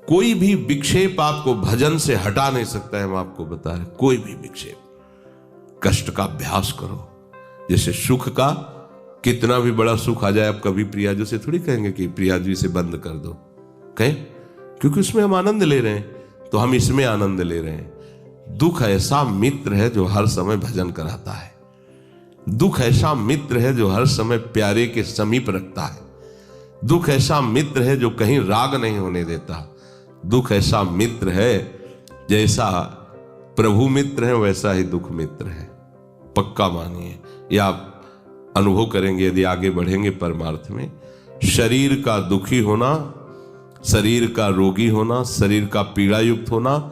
कोई भी विक्षेप आपको भजन से हटा नहीं सकता है। हम आपको बता रहे, कोई भी विक्षेप। कष्ट का अभ्यास करो। जैसे सुख का, कितना भी बड़ा सुख आ जाए, आप कभी प्रिया जी से थोड़ी कहेंगे कि प्रिया जी से बंद कर दो, कहें? क्योंकि उसमें हम आनंद ले रहे हैं, तो हम इसमें आनंद ले रहे हैं। दुख ऐसा मित्र है जो हर समय भजन कराता है। दुख ऐसा मित्र है जो हर समय प्यारे के समीप रखता है। दुख ऐसा मित्र है जो कहीं राग नहीं होने देता। दुख ऐसा मित्र है, जैसा प्रभु मित्र है वैसा ही दुख मित्र है। पक्का मानिए, या आप अनुभव करेंगे यदि आगे बढ़ेंगे परमार्थ में। शरीर का दुखी होना, शरीर का रोगी होना, शरीर का पीड़ा युक्त होना,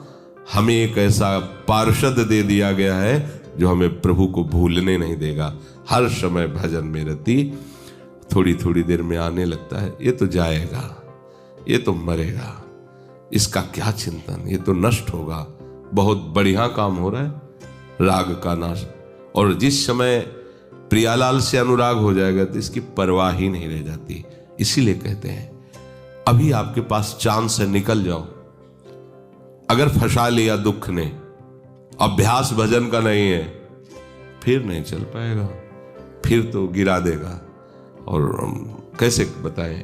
हमें एक ऐसा पार्षद दे दिया गया है जो हमें प्रभु को भूलने नहीं देगा। हर समय भजन में रति, थोड़ी थोड़ी देर में आने लगता है, ये तो जाएगा, ये तो मरेगा, इसका क्या चिंतन, ये तो नष्ट होगा, बहुत बढ़िया काम हो रहा है, राग का नाश। और जिस समय प्रियालाल से अनुराग हो जाएगा तो इसकी परवाह ही नहीं रह जाती। इसीलिए कहते हैं अभी आपके पास चांस है, निकल जाओ। अगर फंसा लिया दुख ने, अभ्यास भजन का नहीं है, फिर नहीं चल पाएगा, फिर तो गिरा देगा। और कैसे बताएं,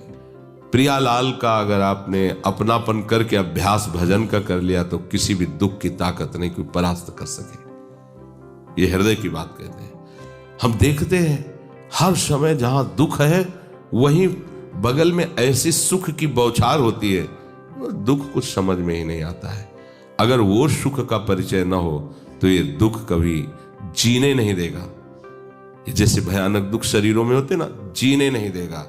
प्रियालाल का अगर आपने अपनापन करके अभ्यास भजन का कर लिया तो किसी भी दुख की ताकत नहीं कोई परास्त कर सके। ये हृदय की बात कहते हैं। हम देखते हैं हर समय जहां दुख है वहीं बगल में ऐसी सुख की बौछार होती है, दुख कुछ समझ में ही नहीं आता है। अगर वो सुख का परिचय न हो तो ये दुख कभी जीने नहीं देगा। जैसे भयानक दुख शरीरों में होते ना, जीने नहीं देगा।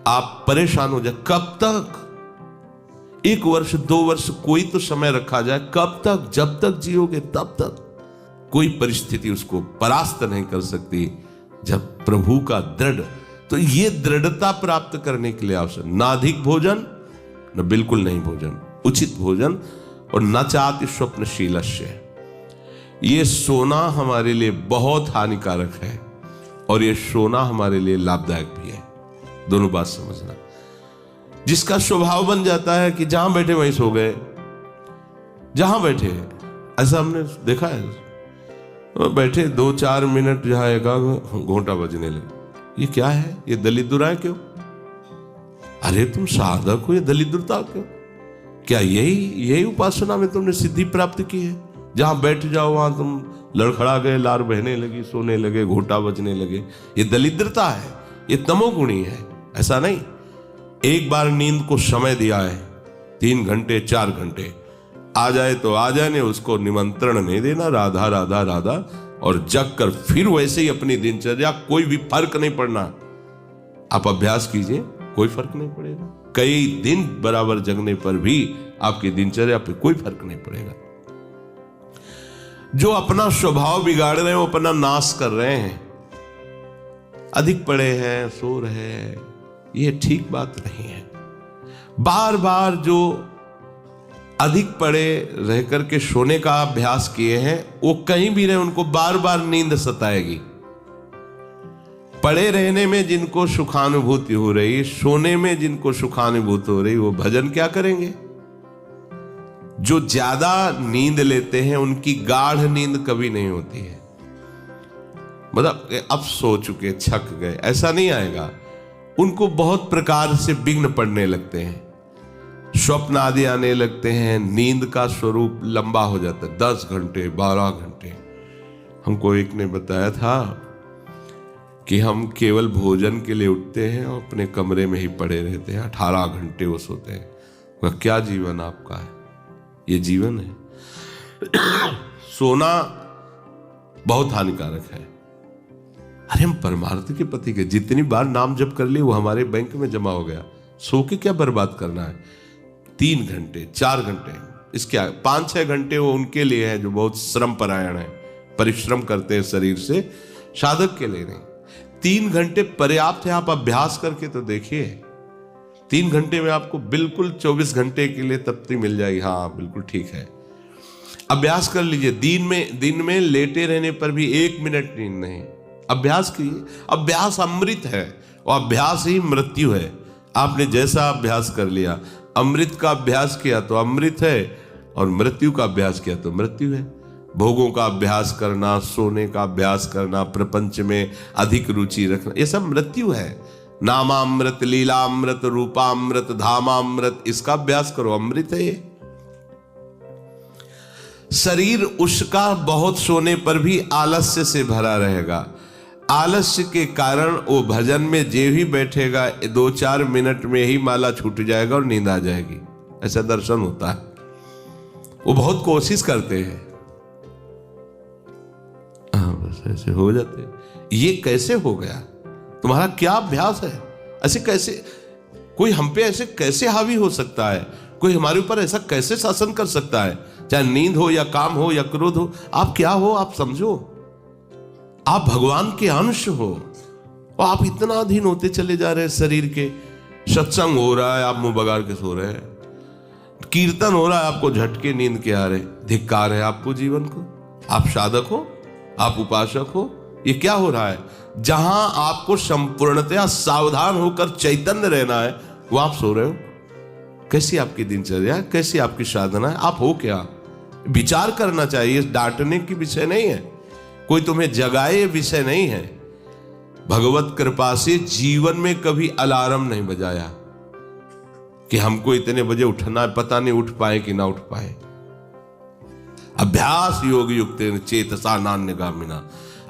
आप परेशान हो जाए, कब तक? 1 वर्ष 2 वर्ष कोई तो समय रखा जाए, कब तक? जब तक जियोगे तब तक। कोई परिस्थिति उसको परास्त नहीं कर सकती जब प्रभु का दृढ़। तो ये दृढ़ता प्राप्त करने के लिए आवश्यक, ना अधिक भोजन न बिल्कुल नहीं भोजन, उचित भोजन, और न चाहती स्वप्नशीलस्य। ये सोना हमारे लिए बहुत हानिकारक है और ये सोना हमारे लिए लाभदायक भी है। दोनों बात समझना। जिसका स्वभाव बन जाता है कि जहां बैठे वहीं सो गए, जहां बैठे, ऐसा हमने देखा है। बैठे 2-4 मिनट जहां एक घोंटा बजने लगे, ये क्या है? ये दलिद्र है क्यों? अरे तुम साधक हो, ये दलिद्रता क्यों? क्या यही उपासना में तुमने सिद्धि प्राप्त की है? जहां बैठ जाओ वहां तुम लड़खड़ा गए, लार बहने लगी, सोने लगे, घोंटा बजने लगे। ये दलिद्रता है, ये तमोगुणी है। ऐसा नहीं। एक बार नींद को समय दिया है, 3 घंटे 4 घंटे, आ जाए तो आ जाने, उसको निमंत्रण नहीं देना, राधा राधा राधा, और जग कर फिर वैसे ही अपनी दिनचर्या, कोई भी फर्क नहीं पड़ना। आप अभ्यास कीजिए, कोई फर्क नहीं पड़ेगा। कई दिन बराबर जगने पर भी आपकी दिनचर्या पे कोई फर्क नहीं पड़ेगा। जो अपना स्वभाव बिगाड़ रहे हैं वो अपना नाश कर रहे हैं। अधिक पड़े हैं, सो रहे हैं, ये ठीक बात नहीं है। बार बार जो अधिक पड़े रह करके सोने का अभ्यास किए हैं, वो कहीं भी रहे, उनको बार बार नींद सताएगी। पड़े रहने में जिनको सुखानुभूति हो रही, सोने में जिनको सुखानुभूति हो रही, वो भजन क्या करेंगे? जो ज्यादा नींद लेते हैं उनकी गाढ़ नींद कभी नहीं होती है। मतलब अब सो चुके, छक गए, ऐसा नहीं आएगा। उनको बहुत प्रकार से विघ्न पड़ने लगते हैं, स्वप्न आदि आने लगते हैं, नींद का स्वरूप लंबा हो जाता है, 10 घंटे 12 घंटे। हमको एक ने बताया था कि हम केवल भोजन के लिए उठते हैं और अपने कमरे में ही पड़े रहते हैं, 18 घंटे वो सोते हैं। वह क्या जीवन आपका है? ये जीवन है? सोना बहुत हानिकारक है। अरे हम परमार्थ के पति के जितनी बार नाम जप कर लिए वो हमारे बैंक में जमा हो गया। सो के क्या बर्बाद करना है? 3 घंटे 4 घंटे, इसके 5-6 घंटे वो उनके लिए है जो बहुत श्रम परायण है, परिश्रम करते हैं शरीर से, साधक के लिए नहीं। 3 घंटे पर्याप्त है। आप अभ्यास करके तो देखिए, 3 घंटे में आपको बिल्कुल 24 घंटे के लिए तृप्ति मिल जाएगी। हाँ बिल्कुल ठीक है, अभ्यास कर लीजिए। दिन में लेटे रहने पर भी 1 मिनट नींद नहीं, अभ्यास कीजिए। अभ्यास अमृत है और अभ्यास ही मृत्यु है। आपने जैसा अभ्यास कर लिया, अमृत का अभ्यास किया तो अमृत है, और मृत्यु का अभ्यास किया तो मृत्यु है। भोगों का अभ्यास करना, सोने का अभ्यास करना, प्रपंच में अधिक रुचि रखना, ये सब मृत्यु है। नामामृत, लीलामृत, रूपामृत, धामामृत, इसका अभ्यास करो, अमृत है ये। शरीर उसका बहुत सोने पर भी आलस्य से भरा रहेगा। आलस्य के कारण वो भजन में जे ही बैठेगा 2-4 मिनट में ही माला छूट जाएगा और नींद आ जाएगी, ऐसा दर्शन होता है। वो बहुत कोशिश करते हैं, बस ऐसे हो जाते हैं। ये कैसे हो गया? तुम्हारा क्या अभ्यास है? ऐसे कैसे कोई हम पे ऐसे कैसे हावी हो सकता है? कोई हमारे ऊपर ऐसा कैसे शासन कर सकता है? चाहे नींद हो या काम हो या क्रोध हो, आप क्या हो आप समझो। आप भगवान के अंश हो और आप इतना अधीन होते चले जा रहे हैं शरीर के। सत्संग हो रहा है, आप मुंह बगाड़ के सो रहे हैं। कीर्तन हो रहा है, आपको झटके नींद के आ रहे। धिक्कार है आपको जीवन को। आप साधक हो, आप उपासक हो, ये क्या हो रहा है? जहां आपको संपूर्णतया सावधान होकर चैतन्य रहना है, वो आप सो रहे हो। कैसी आपकी दिनचर्या, कैसी आपकी साधना है? आप हो क्या? विचार करना चाहिए। डांटने की विषय नहीं है, कोई तुम्हें जगाए विषय नहीं है। भगवत कृपा से जीवन में कभी अलार्म नहीं बजाया कि हमको इतने बजे उठना है, पता नहीं उठ पाए कि ना उठ पाए। अभ्यास योग युक्त चेतसा नान्यगामिना,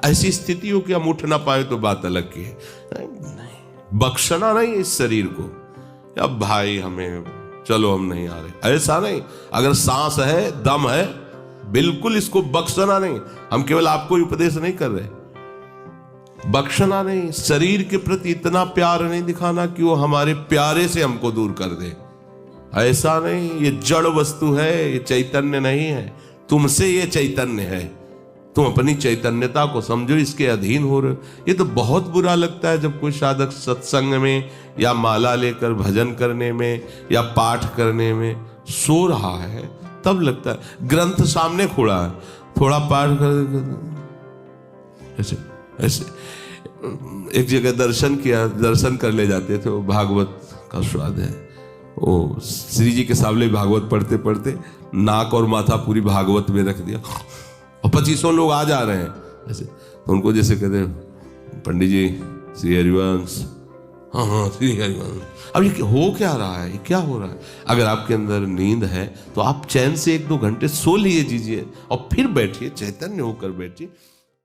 ऐसी स्थिति हो कि हम उठ ना पाए तो बात अलग की है। नहीं, बख्शना नहीं इस शरीर को, अब भाई हमें चलो हम नहीं आ रहे, ऐसा नहीं। अगर सांस है, दम है, बिल्कुल इसको बख्शना नहीं। हम केवल आपको उपदेश नहीं कर रहे, बख्शना नहीं। शरीर के प्रति इतना प्यार नहीं दिखाना कि वो हमारे प्यारे से हमको दूर कर दे, ऐसा नहीं। ये जड़ वस्तु है, ये चैतन्य नहीं है। तुमसे ये चैतन्य है, तुम अपनी चैतन्यता को समझो, इसके अधीन हो रहे हो। ये तो बहुत बुरा लगता है जब कोई साधक सत्संग में या माला लेकर भजन करने में या पाठ करने में सो रहा है, तब लगता है। ग्रंथ सामने खुला है, थोड़ा पाठ कर ऐसे ऐसे। एक जगह दर्शन किया, दर्शन कर ले जाते थे, वो भागवत का स्वाद है। वो श्री जी के सामने भागवत पढ़ते पढ़ते नाक और माथा पूरी भागवत में रख दिया, और 2500 लोग आ जा रहे हैं ऐसे। तो उनको जैसे कहते पंडित जी श्री हरिवंश, हाँ हाँ श्री हरिवंश। अब ये हो क्या रहा है, ये क्या हो रहा है? अगर आपके अंदर नींद है तो आप चैन से 1-2 घंटे सो लिए दीजिए और फिर बैठिए, चैतन्य होकर बैठिए।